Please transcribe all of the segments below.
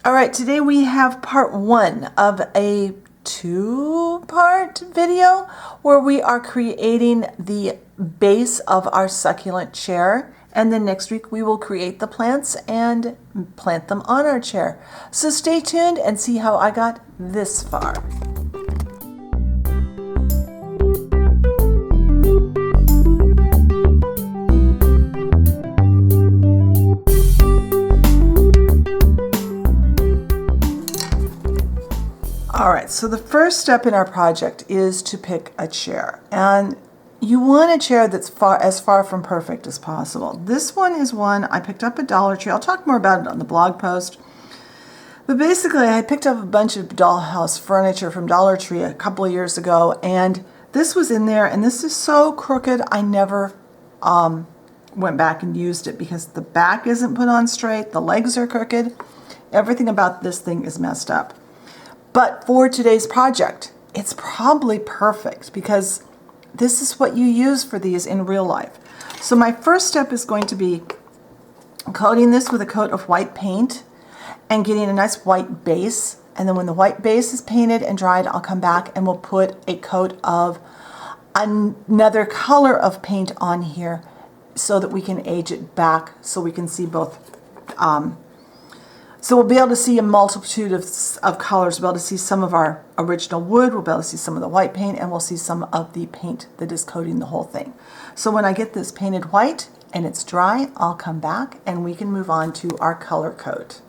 All right, today we have part one of a two-part video where we are creating the base of our succulent chair, and then next week we will create the plants and plant them on our chair. So stay tuned and see how I got this far. All right, so the first step in our project is to pick a chair, and you want a chair that's as far from perfect as possible. This one is one I picked up at Dollar Tree. I'll talk more about it on the blog post. But basically, I picked up a bunch of Dollhouse furniture from Dollar Tree a couple of years ago, and this was in there, and this is so crooked, I never went back and used it because the back isn't put on straight, the legs are crooked, everything about this thing is messed up. But for today's project, it's probably perfect because this is what you use for these in real life. So my first step is going to be coating this with a coat of white paint and getting a nice white base. And then when the white base is painted and dried, I'll come back and we'll put a coat of another color of paint on here so that we can age it back so we can see both. So we'll be able to see a multitude of colors. We'll be able to see some of our original wood, we'll be able to see some of the white paint, and we'll see some of the paint that is coating the whole thing. So when I get this painted white and it's dry, I'll come back and we can move on to our color coat.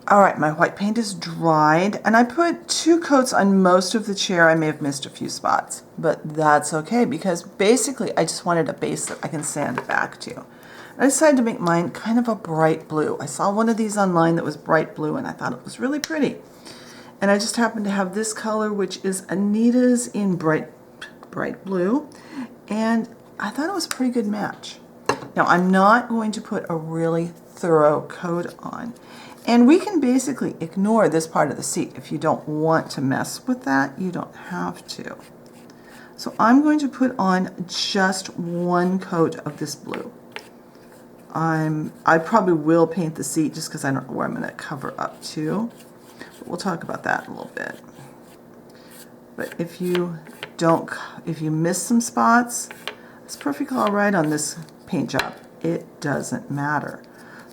All right, my white paint is dried, and I put 2 coats on most of the chair. I may have missed a few spots, but that's okay because basically I just wanted a base that I can sand back to. I decided to make mine kind of a bright blue. I saw one of these online that was bright blue and I thought it was really pretty. And I just happened to have this color, which is Anita's in bright blue, and I thought it was a pretty good match. Now I'm not going to put a really thorough coat on. And we can basically ignore this part of the seat. If you don't want to mess with that, you don't have to. So I'm going to put on just 1 coat of this blue. I probably will paint the seat just because I don't know where I'm going to cover up to. But we'll talk about that in a little bit. But if you miss some spots, it's perfectly all right on this paint job. It doesn't matter.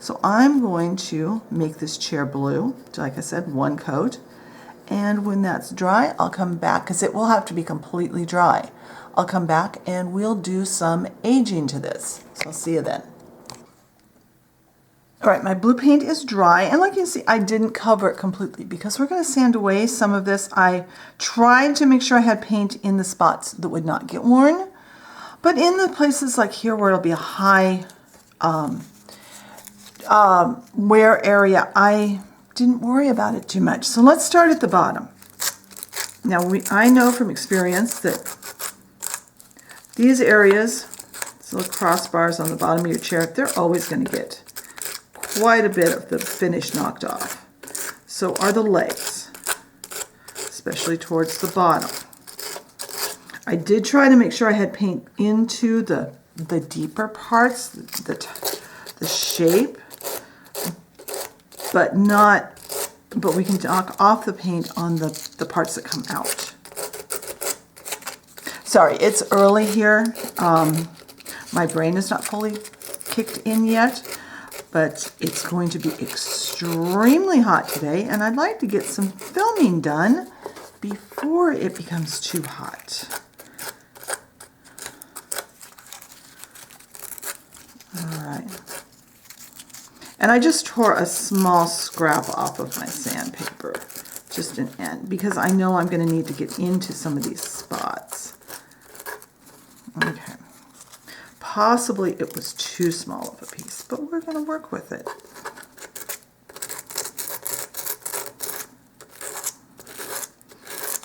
So I'm going to make this chair blue, like I said, 1 coat. And when that's dry, I'll come back, because it will have to be completely dry. I'll come back and we'll do some aging to this. So I'll see you then. All right, my blue paint is dry, and like you can see, I didn't cover it completely because we're going to sand away some of this. I tried to make sure I had paint in the spots that would not get worn, but in the places like here where it'll be a high wear area, I didn't worry about it too much. So let's start at the bottom. Now, I know from experience that these areas, these little crossbars on the bottom of your chair, they're always going to get quite a bit of the finish knocked off. So are the legs, especially towards the bottom. I did try to make sure I had paint into the deeper parts, the shape, but we can knock off the paint on the parts that come out. Sorry, it's early here. My brain is not fully kicked in yet. But it's going to be extremely hot today, and I'd like to get some filming done before it becomes too hot. All right. And I just tore a small scrap off of my sandpaper, just an end, because I know I'm going to need to get into some of these spots. Okay. Possibly it was too small of a piece, but we're going to work with it.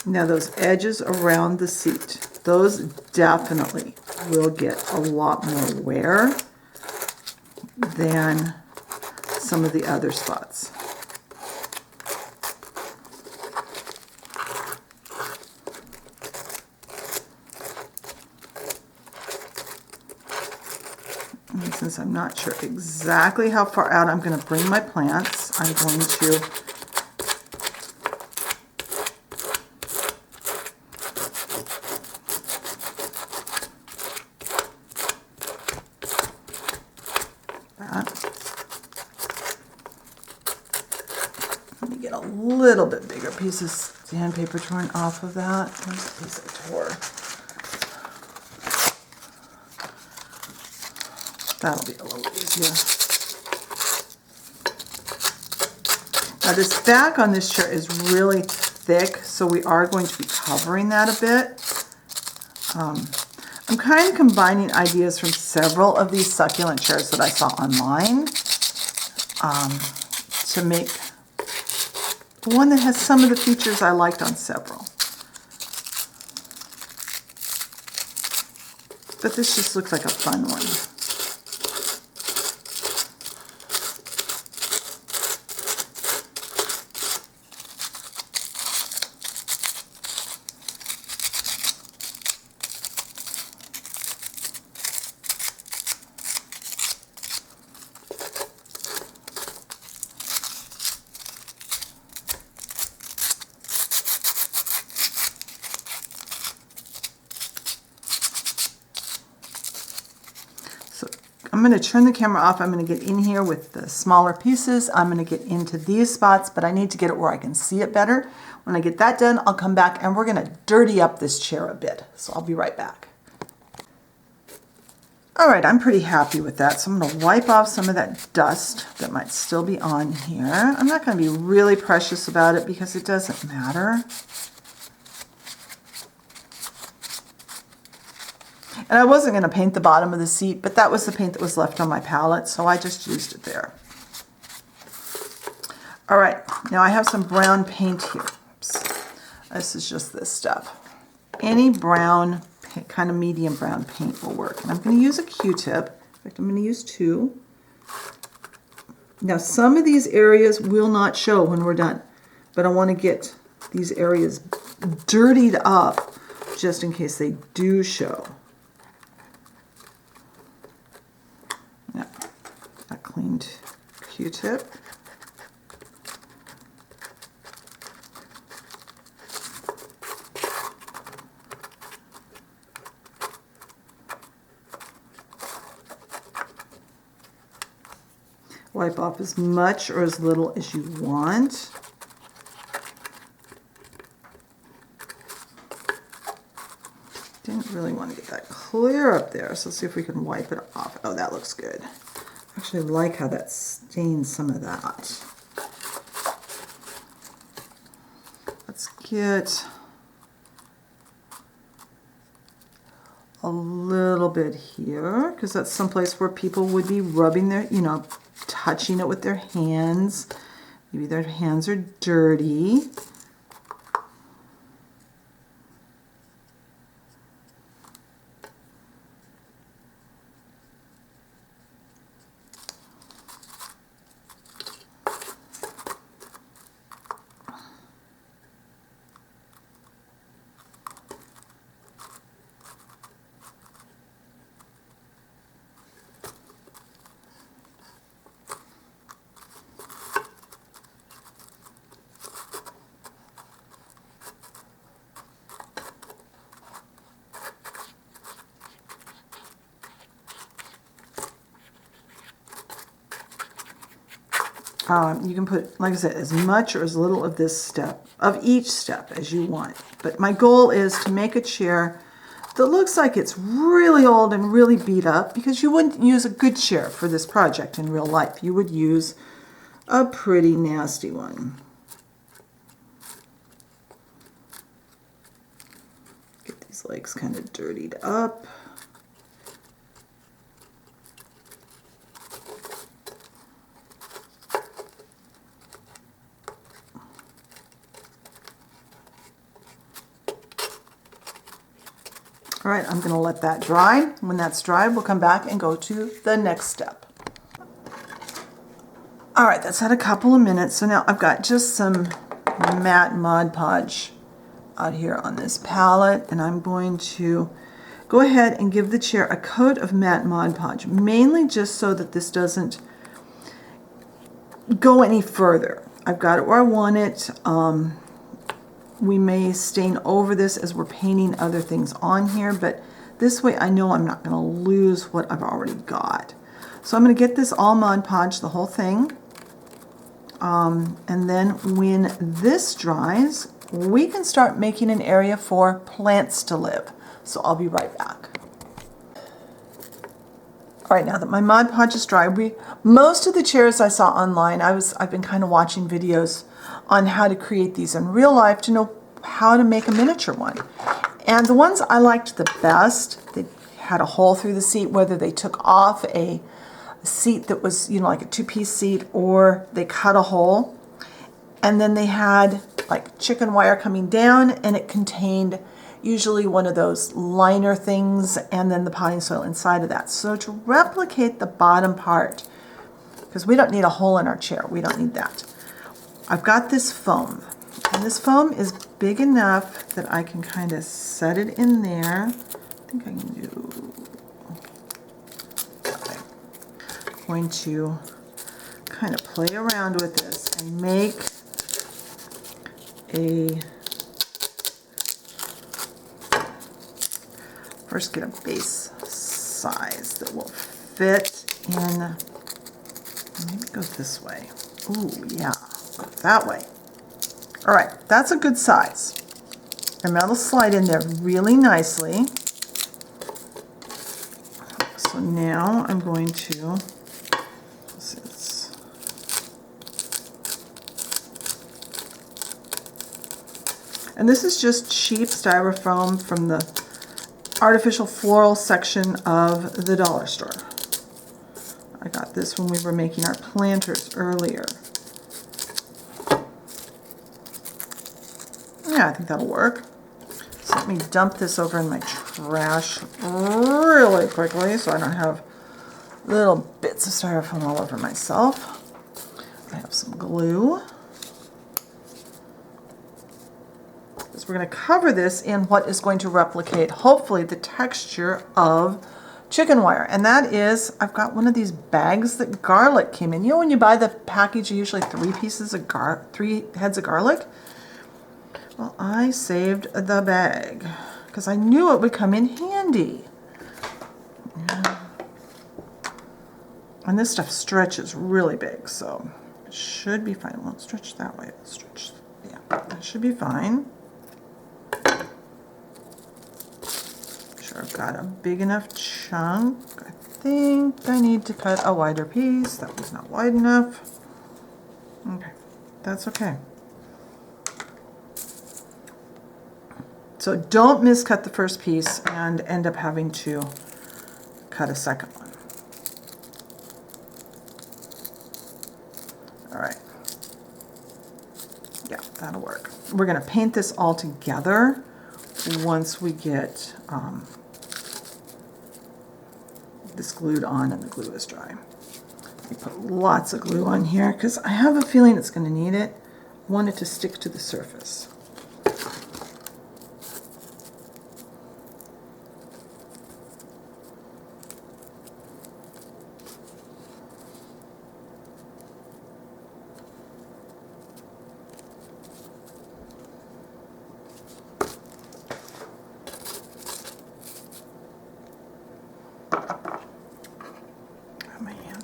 Now those edges around the seat, those definitely will get a lot more wear than some of the other spots. And since I'm I'm not sure exactly how far out I'm going to bring my plants. I'm going to let me get a little bit bigger piece of sandpaper torn off of that. Where's the piece I tore? That'll be a little easier. Now this back on this chair is really thick, so we are going to be covering that a bit. I'm kind of combining ideas from several of these succulent chairs that I saw online to make the one that has some of the features I liked on several. But this just looks like a fun one. I'm going to turn the camera off. I'm going to get in here with the smaller pieces. I'm going to get into these spots, but I need to get it where I can see it better. When I get that done, I'll come back and we're going to dirty up this chair a bit. So I'll be right back. All right, I'm pretty happy with that. So I'm going to wipe off some of that dust that might still be on here. I'm not going to be really precious about it because it doesn't matter. And I wasn't going to paint the bottom of the seat, but that was the paint that was left on my palette, so I just used it there. All right, now I have some brown paint here. Oops. This is just this stuff. Any brown, kind of medium brown paint will work. And I'm going to use a Q-tip. In fact, I'm going to use 2. Now, some of these areas will not show when we're done, but I want to get these areas dirtied up just in case they do show. Cleaned Q-tip. Wipe off as much or as little as you want. Didn't really want to get that clear up there, so let's see if we can wipe it off. Oh, that looks good. I actually like how that stains some of that. Let's get a little bit here, because that's someplace where people would be rubbing their, touching it with their hands. Maybe their hands are dirty. You can put, like I said, as much or as little of this step, of each step as you want. But my goal is to make a chair that looks like it's really old and really beat up, because you wouldn't use a good chair for this project in real life. You would use a pretty nasty one. Get these legs kind of dirtied up. All right, I'm going to let that dry. When that's dry, we'll come back and go to the next step. All right, that's had a couple of minutes. So now I've got just some matte Mod Podge out here on this palette, and I'm going to go ahead and give the chair a coat of matte Mod Podge, mainly just so that this doesn't go any further. I've got it where I want it. We may stain over this as we're painting other things on here, but this way I know I'm not going to lose what I've already got. So I'm going to get this all Mod Podge, the whole thing. And then when this dries, we can start making an area for plants to live. So I'll be right back. All right, now that my Mod Podge is dry, most of the chairs I saw online, I've been kind of watching videos on how to create these in real life to know how to make a miniature one. And the ones I liked the best, they had a hole through the seat, whether they took off a seat that was, you know, like a two-piece seat, or they cut a hole. And then they had like chicken wire coming down, and it contained usually one of those liner things and then the potting soil inside of that. So to replicate the bottom part, because we don't need a hole in our chair, we don't need that. I've got this foam, and this foam is big enough that I can kind of set it in there. I think I can do, okay. I'm going to kind of play around with this and make a, first get a base size that will fit in, maybe go this way. Ooh, yeah, go that way. All right, that's a good size. And that'll slide in there really nicely. So now I'm going to, and this is just cheap styrofoam from the artificial floral section of the dollar store. I got this when we were making our planters earlier. Yeah, I think that'll work. So let me dump this over in my trash really quickly so I don't have little bits of styrofoam all over myself. I have some glue. We're going to cover this in what is going to replicate, hopefully, the texture of chicken wire. And that is, I've got one of these bags that garlic came in. You know, when you buy the package, usually three heads of garlic? Well, I saved the bag because I knew it would come in handy. Yeah. And this stuff stretches really big, so it should be fine. It won't stretch that way. It'll stretch, yeah, that should be fine. I've got a big enough chunk. I think I need to cut a wider piece. That was not wide enough. Okay, that's okay. So don't miscut the first piece and end up having to cut a second one. All right. Yeah, that'll work. We're going to paint this all together once we get this glued on and the glue is dry. I put lots of glue on here because I have a feeling it's going to need it. I want it to stick to the surface.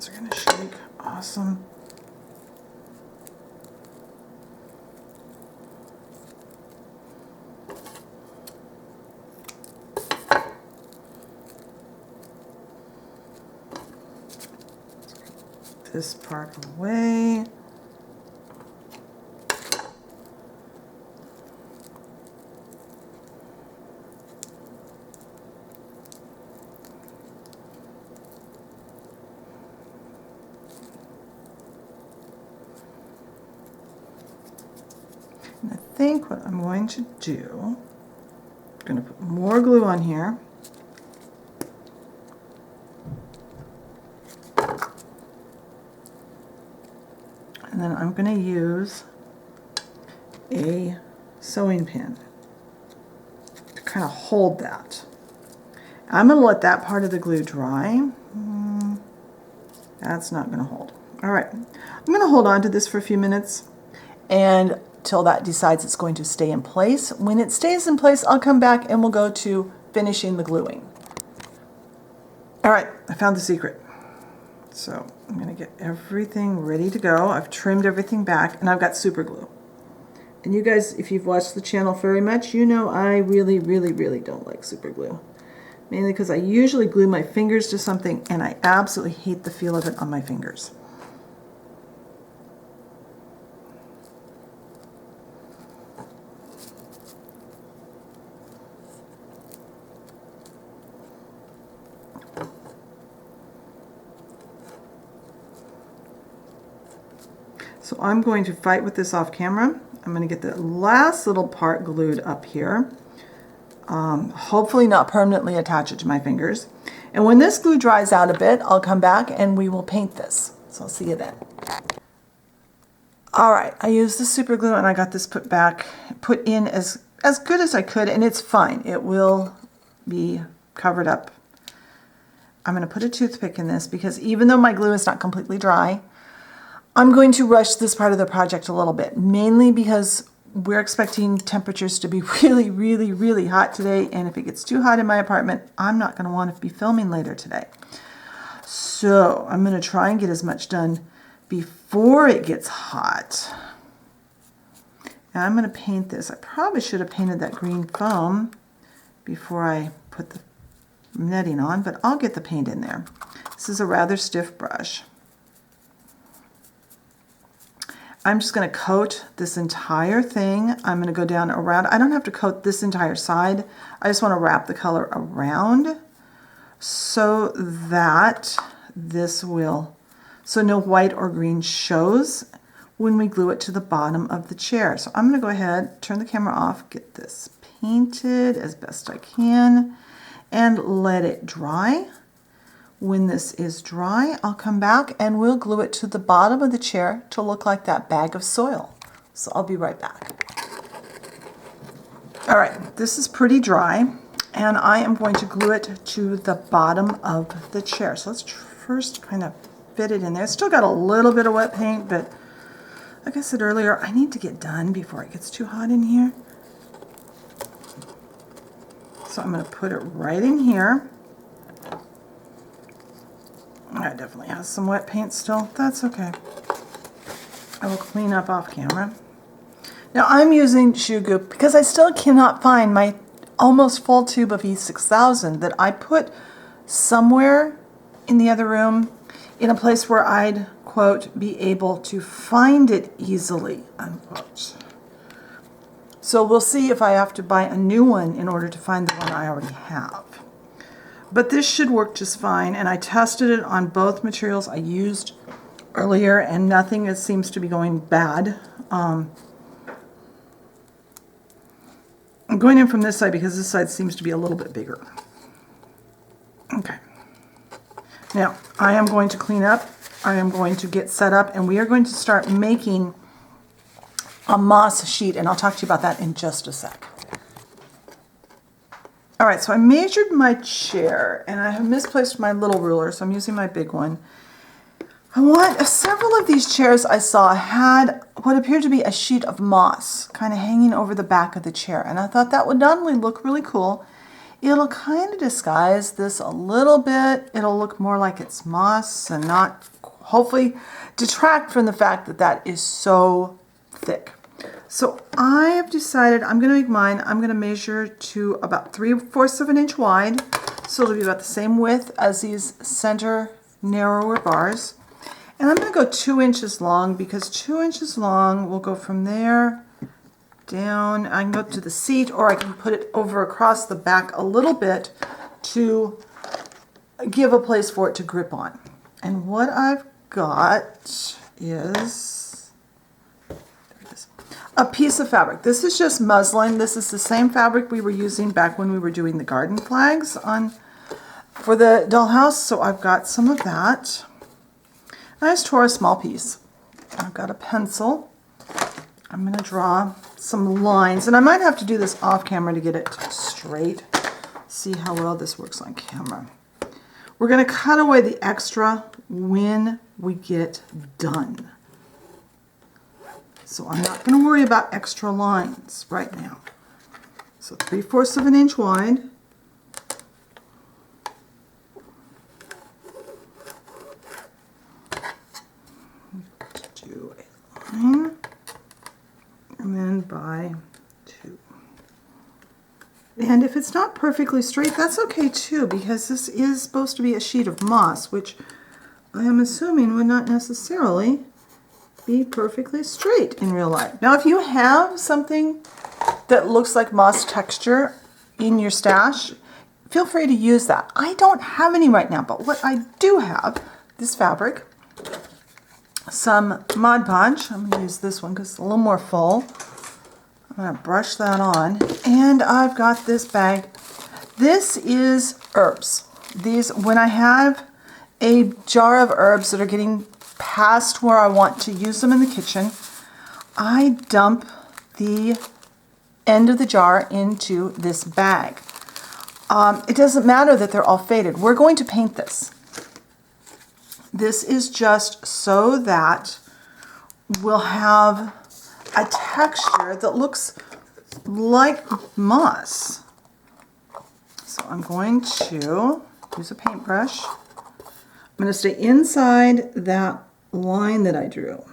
Are going to shake. Awesome. This part away. And I think what I'm going to do, I'm going to put more glue on here. And then I'm going to use a sewing pin to kind of hold that. I'm going to let that part of the glue dry. That's not going to hold. All right, I'm going to hold on to this for a few minutes and till that decides it's going to stay in place. When it stays in place, I'll come back and we'll go to finishing the gluing. All right, I found the secret. So I'm going to get everything ready to go. I've trimmed everything back and I've got super glue. And you guys, if you've watched the channel very much, you know I really, really, really don't like super glue. Mainly because I usually glue my fingers to something and I absolutely hate the feel of it on my fingers. So I'm going to fight with this off camera. I'm going to get the last little part glued up here. Hopefully not permanently attach it to my fingers. And when this glue dries out a bit, I'll come back and we will paint this. So I'll see you then. All right, I used the super glue and I got this put in as good as I could, and it's fine. It will be covered up. I'm going to put a toothpick in this because even though my glue is not completely dry, I'm going to rush this part of the project a little bit, mainly because we're expecting temperatures to be really, really, really hot today, and if it gets too hot in my apartment, I'm not going to want to be filming later today. So I'm going to try and get as much done before it gets hot. And I'm going to paint this. I probably should have painted that green foam before I put the netting on, but I'll get the paint in there. This is a rather stiff brush. I'm just going to coat this entire thing. I'm going to go down around. I don't have to coat this entire side. I just want to wrap the color around so that so no white or green shows when we glue it to the bottom of the chair. So I'm going to go ahead, turn the camera off, get this painted as best I can, and let it dry. When this is dry, I'll come back and we'll glue it to the bottom of the chair to look like that bag of soil. So I'll be right back. All right, this is pretty dry, and I am going to glue it to the bottom of the chair. So let's first kind of fit it in there. It's still got a little bit of wet paint, but like I said earlier, I need to get done before it gets too hot in here. So I'm going to put it right in here. That definitely has some wet paint still. That's okay. I will clean up off camera. Now I'm using Shoe Goop because I still cannot find my almost full tube of E6000 that I put somewhere in the other room in a place where I'd, quote, be able to find it easily, unquote. So we'll see if I have to buy a new one in order to find the one I already have. But this should work just fine, and I tested it on both materials I used earlier, and nothing seems to be going bad. I'm going in from this side because this side seems to be a little bit bigger. Okay. Now, I am going to clean up, I am going to get set up, and we are going to start making a moss sheet, and I'll talk to you about that in just a sec. All right, so I measured my chair, and I have misplaced my little ruler, so I'm using my big one. Several of these chairs I saw had what appeared to be a sheet of moss kind of hanging over the back of the chair, and I thought that would not only look really cool, it'll kind of disguise this a little bit. It'll look more like it's moss and not, hopefully, detract from the fact that that is so thick. So I have decided I'm going to make mine. I'm going to measure to about 3/4 of an inch wide. So it'll be about the same width as these center narrower bars. And I'm going to go 2 inches long because 2 inches long will go from there down. I can go to the seat, or I can put it over across the back a little bit to give a place for it to grip on. And what I've got is a piece of fabric. This is just muslin. This is the same fabric we were using back when we were doing the garden flags for the dollhouse. So I've got some of that. I just tore a small piece. I've got a pencil. I'm going to draw some lines, and I might have to do this off camera to get it straight. see how well this works on camera. We're going to cut away the extra when we get done. So I'm not going to worry about extra lines right now. So 3/4 of an inch wide. Do a line and then by 2. And if it's not perfectly straight, that's okay too, because this is supposed to be a sheet of moss, which I am assuming would not necessarily be perfectly straight in real life. Now, if you have something that looks like moss texture in your stash, feel free to use that. I don't have any right now, but what I do have, this fabric, some Mod Podge. I'm going to use this one because it's a little more full. I'm going to brush that on, and I've got this bag. This is herbs. These, when I have a jar of herbs that are getting past where I want to use them in the kitchen, I dump the end of the jar into this bag. It doesn't matter that they're all faded. We're going to paint this. This is just so that we'll have a texture that looks like moss. So I'm going to use a paintbrush. I'm going to stay inside that line that I drew.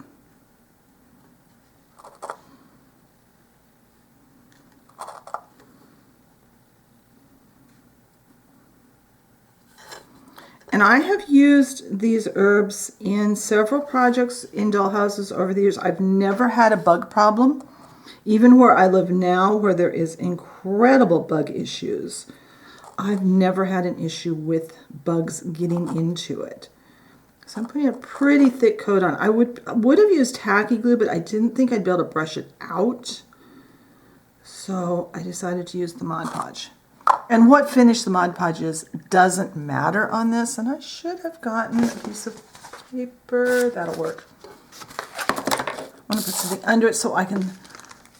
And I have used these herbs in several projects in dollhouses over the years. I've never had a bug problem. Even where I live now, where there is incredible bug issues, I've never had an issue with bugs getting into it. So I'm putting a pretty thick coat on. I would have used tacky glue, but I didn't think I'd be able to brush it out. So I decided to use the Mod Podge. And what finish the Mod Podge is doesn't matter on this. And I should have gotten a piece of paper. That'll work. I'm going to put something under it so I can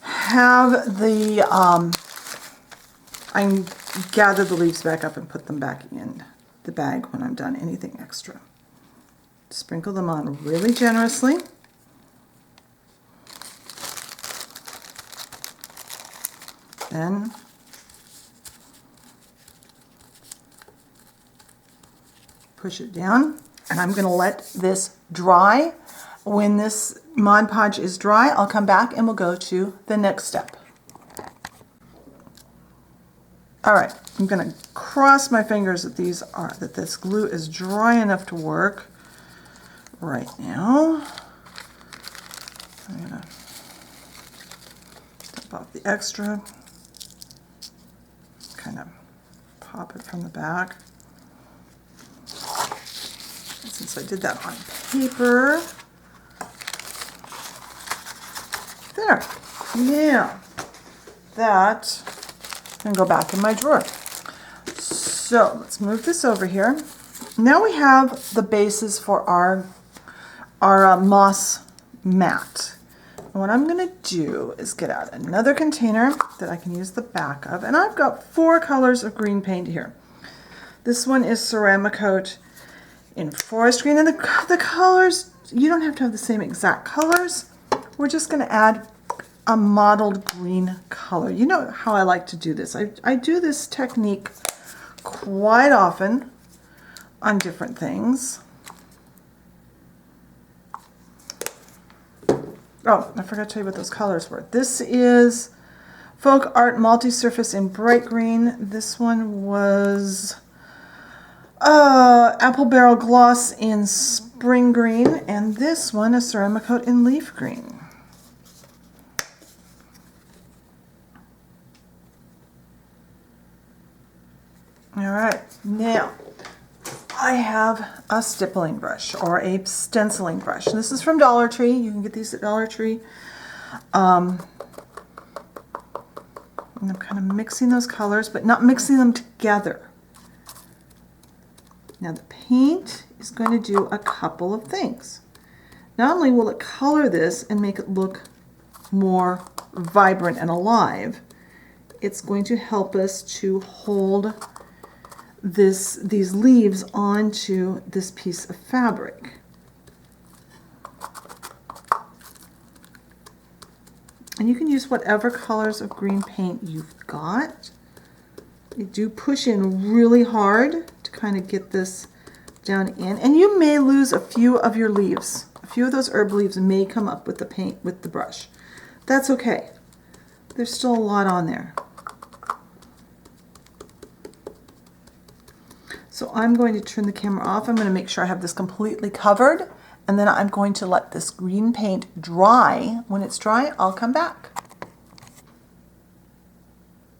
have the, I can gather the leaves back up and put them back in the bag when I'm done. Anything extra. Sprinkle them on really generously. Then push it down, and I'm going to let this dry. When this Mod Podge is dry, I'll come back and we'll go to the next step. All right, I'm going to cross my fingers that this glue is dry enough to work right now. I'm going to dump off the extra, kind of pop it from the back. And since I did that on paper, there. Now, that can go back in my drawer. So let's move this over here. Now we have the bases for our moss mat. And what I'm going to do is get out another container that I can use the back of. And I've got 4 colors of green paint here. This one is Ceramicoat in forest green. And the colors, you don't have to have the same exact colors. We're just going to add a mottled green color. You know how I like to do this. I do this technique quite often on different things. Oh, I forgot to tell you what those colors were. This is Folk Art Multi-Surface in bright green. This one was Apple Barrel Gloss in spring green. And this one is Ceramicoat in leaf green. All right, now I have a stippling brush or a stenciling brush. This is from Dollar Tree. You can get these at Dollar Tree. And I'm kind of mixing those colors, but not mixing them together. Now the paint is going to do a couple of things. Not only will it color this and make it look more vibrant and alive, it's going to help us to hold these leaves onto this piece of fabric. And you can use whatever colors of green paint you've got. You do push in really hard to kind of get this down in. And you may lose a few of your leaves. A few of those herb leaves may come up with the paint, with the brush. That's okay. There's still a lot on there. So I'm going to turn the camera off. I'm going to make sure I have this completely covered. And then I'm going to let this green paint dry. When it's dry, I'll come back.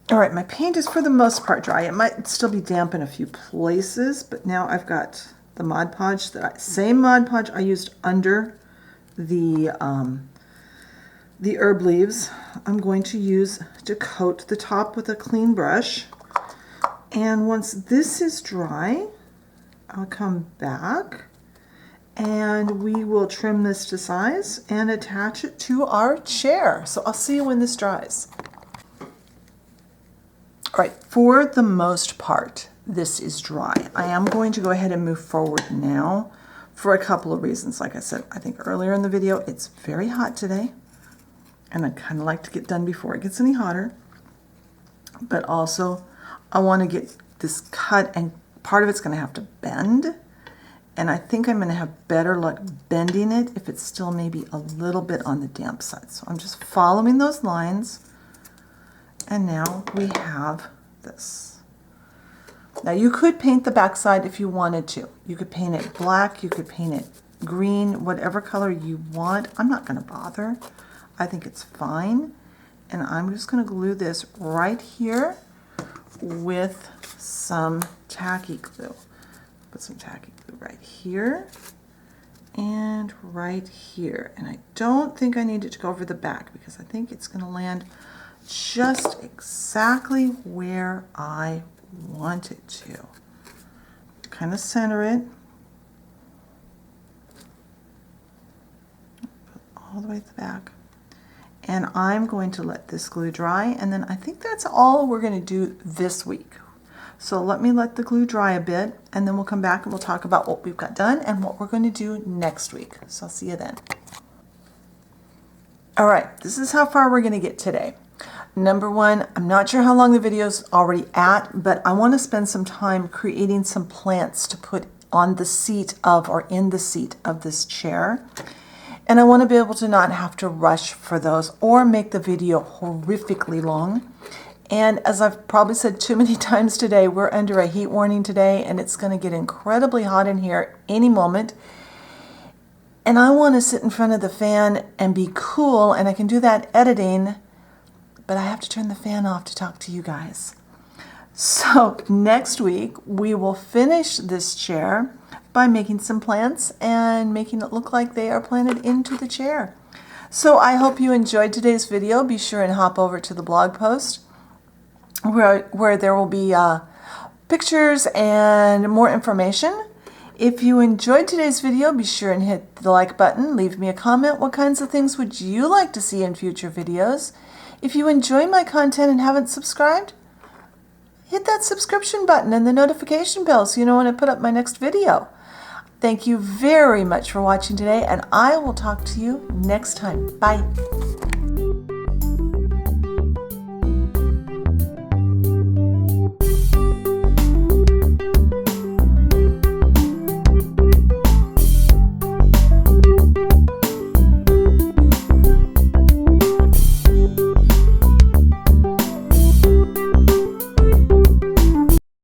All right, my paint is for the most part dry. It might still be damp in a few places, but now I've got the Mod Podge, same Mod Podge I used under the herb leaves. I'm going to use to coat the top with a clean brush. And once this is dry, I'll come back and we will trim this to size and attach it to our chair. So I'll see you when this dries. All right, for the most part, this is dry. I am going to go ahead and move forward now for a couple of reasons. Like I said, I think earlier in the video, it's very hot today, and I kind of like to get done before it gets any hotter. But also, I want to get this cut, and part of it's going to have to bend. And I think I'm going to have better luck bending it if it's still maybe a little bit on the damp side. So I'm just following those lines. And now we have this. Now you could paint the backside if you wanted to. You could paint it black, you could paint it green, whatever color you want. I'm not going to bother. I think it's fine. And I'm just going to glue this right here with some tacky glue. Put some tacky glue right here and right here. And I don't think I need it to go over the back because I think it's going to land just exactly where I want it to. Kind of center it. Put all the way to the back. And I'm going to let this glue dry, and then I think that's all we're going to do this week. So let me let the glue dry a bit, and then we'll come back and we'll talk about what we've got done and what we're going to do next week. So I'll see you then. All right, this is how far we're going to get today. Number one, I'm not sure how long the video's already at, but I want to spend some time creating some plants to put on the seat of, or in the seat of this chair. And I want to be able to not have to rush for those or make the video horrifically long. And as I've probably said too many times today, we're under a heat warning today, and it's going to get incredibly hot in here any moment. And I want to sit in front of the fan and be cool, and I can do that editing, but I have to turn the fan off to talk to you guys. So next week, we will finish this chair by making some plants and making it look like they are planted into the chair. So I hope you enjoyed today's video. Be sure and hop over to the blog post where there will be pictures and more information. If you enjoyed today's video, be sure and hit the like button. Leave me a comment. What kinds of things would you like to see in future videos? If you enjoy my content and haven't subscribed, hit that subscription button and the notification bell so you know when I put up my next video. Thank you very much for watching today, and I will talk to you next time. Bye.